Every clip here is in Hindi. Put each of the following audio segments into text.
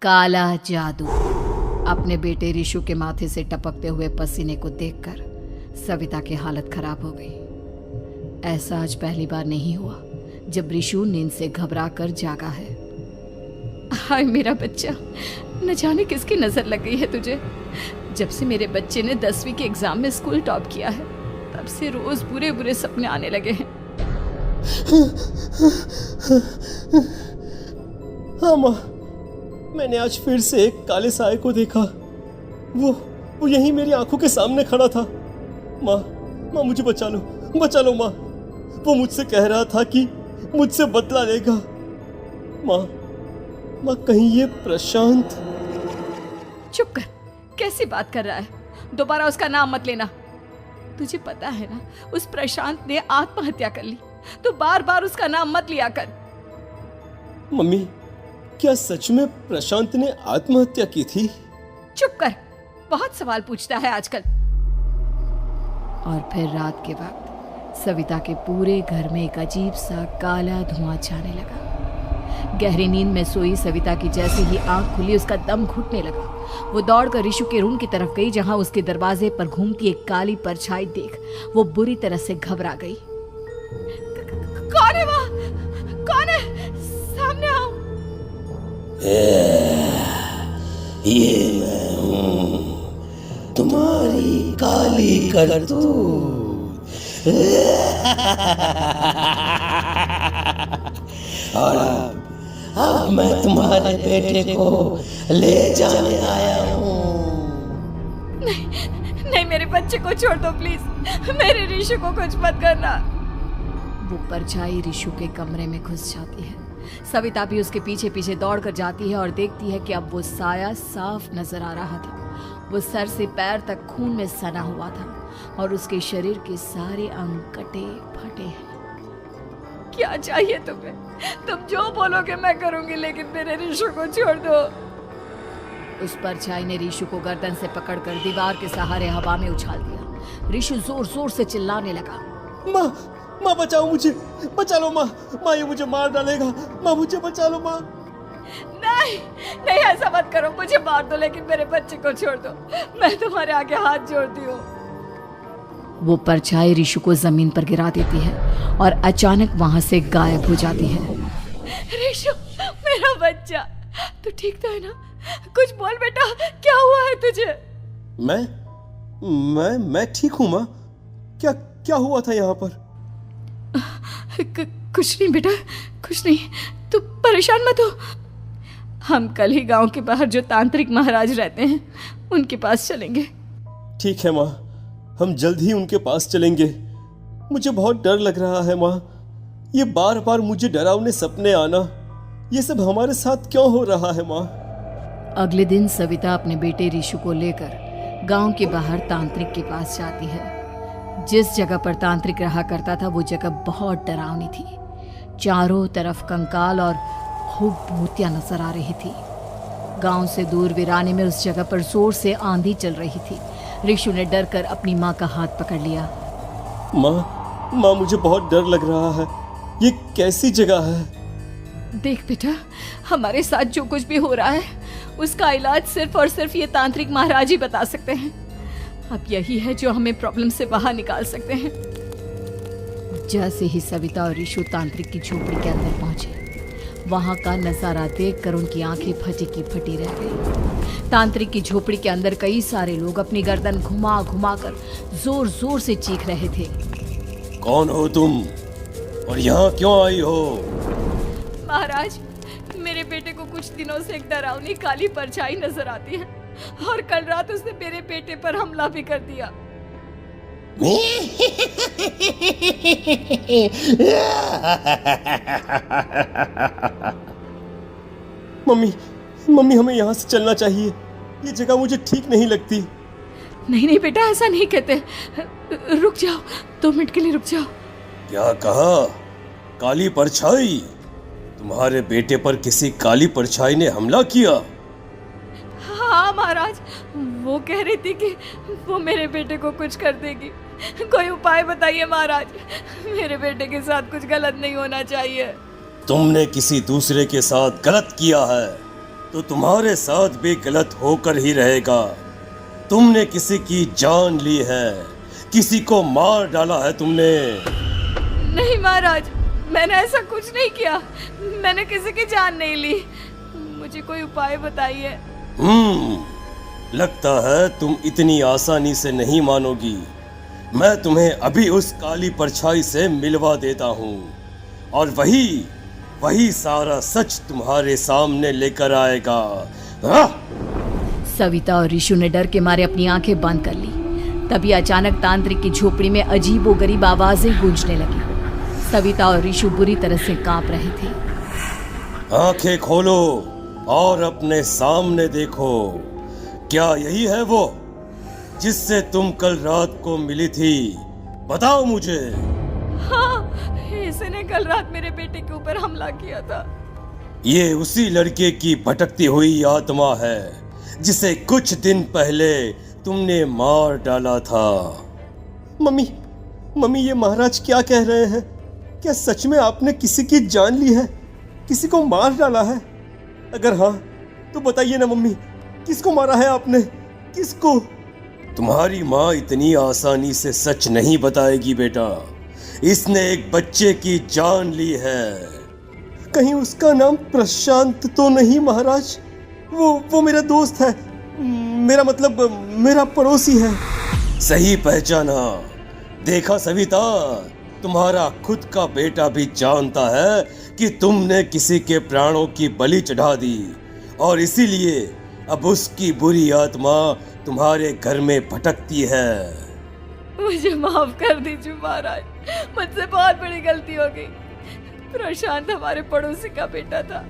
काला जादू। अपने बेटे रिशु के माथे से टपकते हुए पसीने को देखकर सविता की हालत खराब हो गई। ऐसा आज पहली बार नहीं हुआ जब रिशु नींद से घबरा कर जागा है। हाय मेरा बच्चा, न जाने किसकी नजर लग गई है तुझे। जब से मेरे बच्चे ने 10वीं के एग्जाम में स्कूल टॉप किया है तब से रोज बुरे बुरे सपने आने लगे हैं। हाँ माँ, मैंने आज फिर से एक काले साए को देखा। वो यहीं मेरी आंखों के सामने खड़ा था। माँ मुझे बचा लो माँ। वो मुझसे कह रहा था कि मुझसे बदला लेगा। माँ कहीं ये प्रशांत। चुप कर, कैसी बात कर रहा है? दोबारा उसका नाम मत लेना। तुझे पता है ना, उस प्रशांत ने आत्महत्या कर ली, तो बार बार उसका नाम मत लिया कर। मम्मी, क्या सच में प्रशांत ने आत्महत्या की थी? चुप कर, बहुत सवाल पूछता है आजकल। और फिर रात के वक्त सविता के पूरे घर में एक अजीब सा काला धुआं छाने लगा। गहरी नींद में सोई सविता की जैसे ही आंख खुली उसका दम घुटने लगा। वो दौड़कर रिशु के रूम की तरफ गई जहां उसके दरवाजे पर घूमती एक काली परछाई देख वो बुरी तरह से घबरा गई। कौन है वहाँ? कौन है? सामने आओ। ये मैं हूँ, तुम्हारी काली करतूत। और अब मैं तुम्हारे बेटे को ले जाने आया हूँ। नहीं, मेरे बच्चे को छोड़ दो प्लीज। मेरे रिशु को कुछ मत करना। वो परछाई रिशु के कमरे में घुस जाती है। सविता भी उसके पीछे पीछे दौड़ कर जाती है और देखती है कि अब वो साया साफ नजर आ रहा था। वो सर से पैर तक खून में सना हुआ था और उसके शरीर के सारे अंग कटे फटे हैं। क्या चाहिए तुम्हें? तुम जो बोलोगे मैं करूंगी, लेकिन मेरे रिशु को छोड़ दो। उस परछाई ने रिशु को गर्दन से पकड़कर दीवार के सहारे हवा में उछाल दिया। रिशु जोर जोर से चिल्लाने लगा। माँ बचाओ मुझे, बचा लो माँ, ये मुझे मार डालेगा। माँ मुझे बचा लो माँ। नहीं ऐसा मत करो, मुझे मार दो लेकिन मेरे बच्चे को छोड़ दो। मैं तुम्हारे आगे हाथ जोड़ती हूँ। वो परछाई रिशु को जमीन पर गिरा देती है और अचानक वहां से गायब हो जाती है। रिशु, मेरा बच्चा, तू ठीक तो है ना? कुछ बोल बेटा, क्या हुआ है तुझे? मैं ठीक हूँ माँ। क्या हुआ था यहाँ पर? कुछ नहीं बेटा, कुछ नहीं। तू परेशान मत हो। हम कल ही गांव के बाहर जो तांत्रिक महाराज रहते हैं उनके पास चलेंगे। ठीक है माँ, हम जल्द ही उनके पास चलेंगे। मुझे बहुत डर लग रहा है माँ। ये बार बार मुझे डरावने सपने आना, ये सब हमारे साथ क्यों हो रहा है माँ? अगले दिन सविता अपने बेटे रिशु को लेकर गांव के बाहर तांत्रिक के पास जाती है। जिस जगह पर तांत्रिक रहा करता था वो जगह बहुत डरावनी थी। चारों तरफ कंकाल और भूतियां नजर आ रही थी। गांव से दूर वीराने में उस जगह पर जोर से आंधी चल रही थी। रिशु ने डर कर अपनी माँ का हाथ पकड़ लिया। माँ मुझे बहुत डर लग रहा है। ये कैसी जगह है? देख बेटा, हमारे साथ जो कुछ भी हो रहा है उसका इलाज सिर्फ और सिर्फ ये तांत्रिक महाराज ही बता सकते हैं। अब यही है जो हमें प्रॉब्लम से बाहर निकाल सकते हैं। जैसे ही सविता और रिशु तांत्रिक की झोपड़ी के अंदर पहुंचे, वहां का नजारा देखकर उनकी आंखें फटी की फटी रह गई। तांत्रिक की झोपड़ी के अंदर कई सारे लोग अपनी गर्दन घुमा घुमा कर जोर जोर से चीख रहे थे। कौन हो तुम और यहाँ क्यों आई हो? महाराज, मेरे बेटे को कुछ दिनों से एक डरावनी काली परछाई नजर आती है और कल रात उसने मेरे बेटे पर हमला भी कर दिया। मम्मी हमें यहाँ से चलना चाहिए। ये जगह मुझे ठीक नहीं लगती। नहीं बेटा, ऐसा नहीं कहते। रुक जाओ, 2 मिनट के लिए रुक जाओ। क्या कहा? काली परछाई? तुम्हारे बेटे पर किसी काली परछाई ने हमला किया? हाँ महाराज, वो कह रही थी कि वो मेरे बेटे को कुछ कर देगी। कोई उपाय बताइए महाराज, मेरे बेटे के साथ कुछ गलत नहीं होना चाहिए। तुमने किसी दूसरे के साथ गलत किया है। तो तुम्हारे साथ भी गलत होकर ही रहेगा। तुमने किसी की जान ली है, किसी को मार डाला है तुमने। नहीं महाराज, मैंने ऐसा कुछ नहीं किया। मैंने किसी की जान नहीं ली। मुझे कोई उपाय बताइए। लगता है तुम इतनी आसानी से नहीं मानोगी। मैं तुम्हें अभी उस काली परछाई से मिलवा देता हूँ और वही सारा सच तुम्हारे सामने लेकर आएगा। सविता और ऋषु ने डर के मारे अपनी आंखें बंद कर ली। तभी अचानक तांत्रिक की झोपड़ी में अजीबोगरीब आवाजें गूंजने लगी। सविता और ऋषु बुरी तरह से कांप रहे थे। आंखें खोलो और अपने सामने देखो। क्या यही है वो जिससे तुम कल रात को मिली थी? बताओ मुझे। हाँ, इसने कल रात मेरे बेटे के ऊपर हमला किया था। ये उसी लड़के की भटकती हुई आत्मा है जिसे कुछ दिन पहले तुमने मार डाला था। मम्मी ये महाराज क्या कह रहे हैं? क्या सच में आपने किसी की जान ली है, किसी को मार डाला है? अगर हाँ तो बताइए ना मम्मी, किसको मारा है आपने? किसको? तुम्हारी माँ इतनी आसानी से सच नहीं बताएगी बेटा। इसने एक बच्चे की जान ली है। कहीं उसका नाम प्रशांत तो नहीं महाराज? वो मेरा दोस्त है, मेरा मतलब मेरा पड़ोसी है। सही पहचाना। देखा सविता, तुम्हारा खुद का बेटा भी जानता है कि तुमने किसी के प्राणों की बलि चढ़ा दी और इसीलिए अब उसकी बुरी आत्मा तुम्हारे घर में भटकती है। मुझे माफ कर दीजिए महाराज, मुझसे बहुत बड़ी गलती हो गई। प्रशांत हमारे पड़ोसी का बेटा था।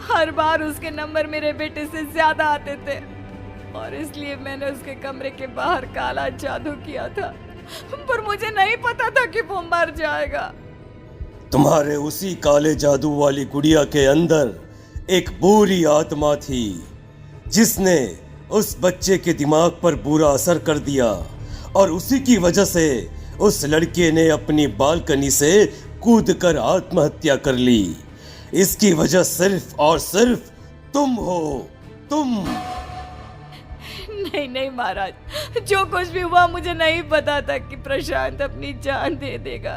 हर बार उसके नंबर मेरे बेटे से ज्यादा आते थे और इसलिए मैंने उसके कमरे के बाहर काला जादू किया था, पर मुझे नहीं पता था कि वो मर जाएगा। तुम्हारे उसी काले जादू वाली गुड़िया के अंदर एक बुरी आत्मा थी जिसने उस बच्चे के दिमाग पर बुरा असर कर दिया और उसी की वजह से उस लड़के ने अपनी बालकनी से कूदकर आत्महत्या कर ली। इसकी वजह सिर्फ और सिर्फ तुम हो, तुम। नहीं महाराज, जो कुछ भी हुआ मुझे नहीं पता था कि प्रशांत अपनी जान दे देगा।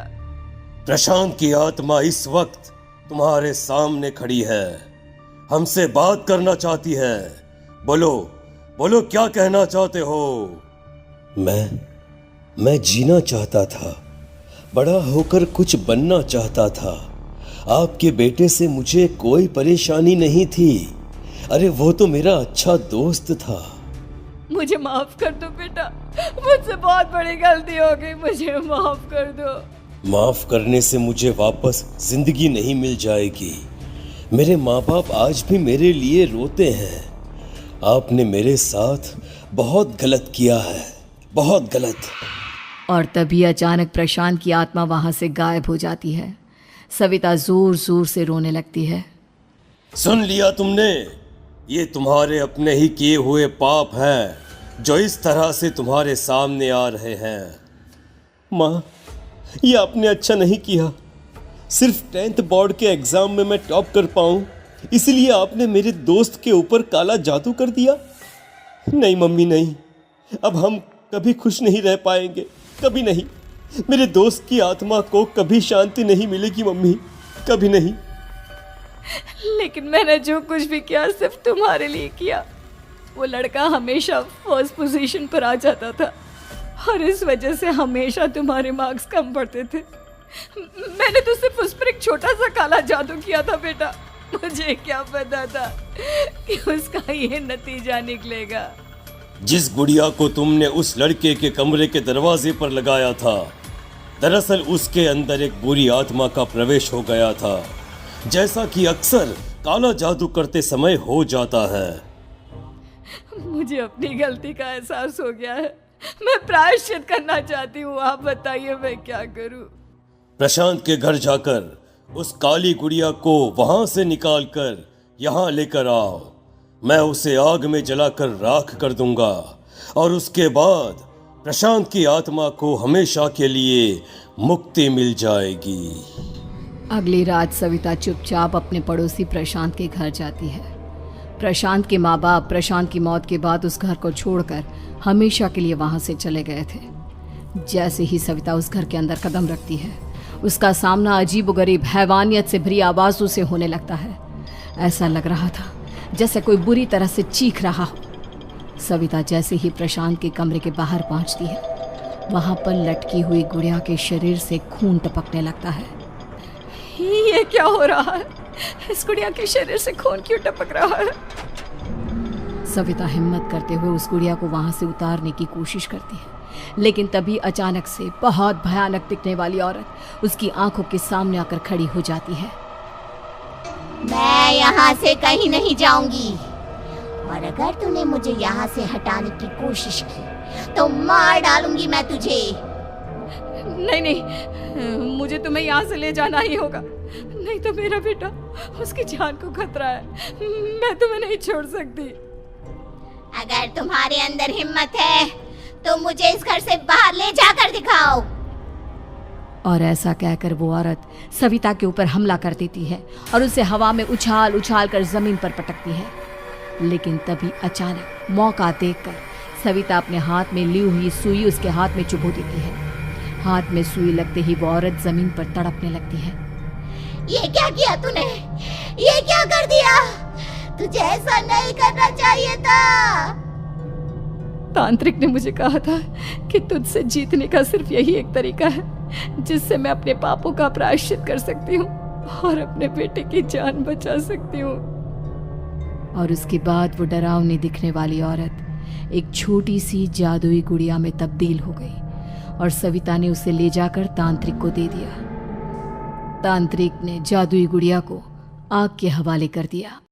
प्रशांत की आत्मा इस वक्त तुम्हारे सामने खड़ी है, हमसे बात करना चाहती है। बोलो क्या कहना चाहते हो? मैं जीना चाहता था, बड़ा होकर कुछ बनना चाहता था। आपके बेटे से मुझे कोई परेशानी नहीं थी। अरे वो तो मेरा अच्छा दोस्त था। मुझे माफ कर दो बेटा, मुझसे बहुत बड़ी गलती हो गई, मुझे माफ कर दो। माफ करने से मुझे वापस जिंदगी नहीं मिल जाएगी। मेरे माँ बाप आज भी मेरे लिए रोते हैं। आपने मेरे साथ बहुत गलत किया है, बहुत गलत। और तभी अचानक प्रशांत की आत्मा वहां से गायब हो जाती है। सविता जोर जोर से रोने लगती है। सुन लिया तुमने? ये तुम्हारे अपने ही किए हुए पाप हैं जो इस तरह से तुम्हारे सामने आ रहे हैं। माँ, ये आपने अच्छा नहीं किया। सिर्फ 10th बोर्ड के एग्जाम में मैं टॉप कर पाऊँ इसलिए आपने मेरे दोस्त के ऊपर काला जादू कर दिया। नहीं मम्मी नहीं, अब हम कभी खुश नहीं रह पाएंगे, कभी नहीं। मेरे दोस्त की आत्मा को कभी शांति नहीं मिलेगी मम्मी, कभी नहीं। लेकिन मैंने जो कुछ भी किया सिर्फ तुम्हारे लिए किया। वो लड़का हमेशा फर्स्ट पोजीशन पर आ जाता था और इस वजह से हमेशा तुम्हारे मार्क्स कम पड़ते थे। मैंने तो सिर्फ उस पर एक छोटा सा काला जादू किया था बेटा। मुझे क्या पता था कि उसका ये नतीजा निकलेगा। जिस गुड़िया को तुमने उस लड़के के कमरे के दरवाजे पर लगाया था, दरअसल उसके अंदर एक बुरी आत्मा का प्रवेश हो गया था, जैसा कि अक्सर काला जादू करते समय हो जाता है। मुझे अपनी गलती का एहसास हो गया है। मैं प्रायश्चित करना चाहती हूँ। आप बताइए मैं क्या करूँ? प्रशांत के घर जाकर उस काली गुड़िया को वहां से निकालकर यहाँ लेकर आओ। मैं उसे आग में जलाकर राख कर दूंगा और उसके बाद प्रशांत की आत्मा को हमेशा के लिए मुक्ति मिल जाएगी। अगली रात सविता चुपचाप अपने पड़ोसी प्रशांत के घर जाती है। प्रशांत के माँ बाप प्रशांत की मौत के बाद उस घर को छोड़कर हमेशा के लिए वहां से चले गए थे। जैसे ही सविता उस घर के अंदर कदम रखती है, उसका सामना अजीबोगरीब हैवानियत से भरी आवाज़ों से होने लगता है। ऐसा लग रहा था जैसे कोई बुरी तरह से चीख रहा हो। सविता जैसे ही प्रशांत के कमरे के बाहर पहुंचती है, वहां पर लटकी हुई गुड़िया के शरीर से खून टपकने लगता है। ये क्या हो रहा है? इस गुड़िया के शरीर से खून क्यों टपक रहा है? सविता हिम्मत करते हुए उस गुड़िया को वहां से उतारने की कोशिश करती है, लेकिन तभी अचानक से बहुत भयानक दिखने वाली औरत उसकी आंखों के सामने आकर खड़ी हो जाती है। मैं यहाँ से कहीं नहीं जाऊंगी, और अगर तूने मुझे यहाँ से हटाने की कोशिश की तो मार डालूंगी मैं तुझे। नहीं नहीं, मुझे तुम्हें यहाँ से ले जाना ही होगा, नहीं तो मेरा बेटा, उसकी जान को खतरा है। मैं तुम्हें नहीं छोड़ सकती। अगर तुम्हारे अंदर हिम्मत है तो मुझे इस घर से बाहर ले जाकर दिखाओ। और ऐसा कहकर वो औरत सविता के ऊपर हमला कर देती है और उसे हवा में उछाल उछाल कर जमीन पर पटकती है। लेकिन तभी अचानक मौका देखकर सविता अपने हाथ में ली हुई सुई उसके हाथ में चुभो देती है। हाथ में सुई लगते ही वो औरत जमीन पर तड़पने लगती है। ये क्या किया तूने? ये क्या कर दिया? तुझे ऐसा नहीं करना चाहिए था। तांत्रिक ने मुझे कहा था कि तुझसे जीतने का सिर्फ यही एक तरीका है जिससे मैं अपने पापों का प्रायश्चित कर सकती हूँ और अपने बेटे की जान बचा सकती हूँ। और उसके बाद वो डरावनी दिखने वाली औरत एक छोटी सी जादुई गुड़िया में तब्दील हो गई और सविता ने उसे ले जाकर तांत्रिक को दे दिया। तांत्रिक ने जादुई गुड़िया को आग के हवाले कर दिया।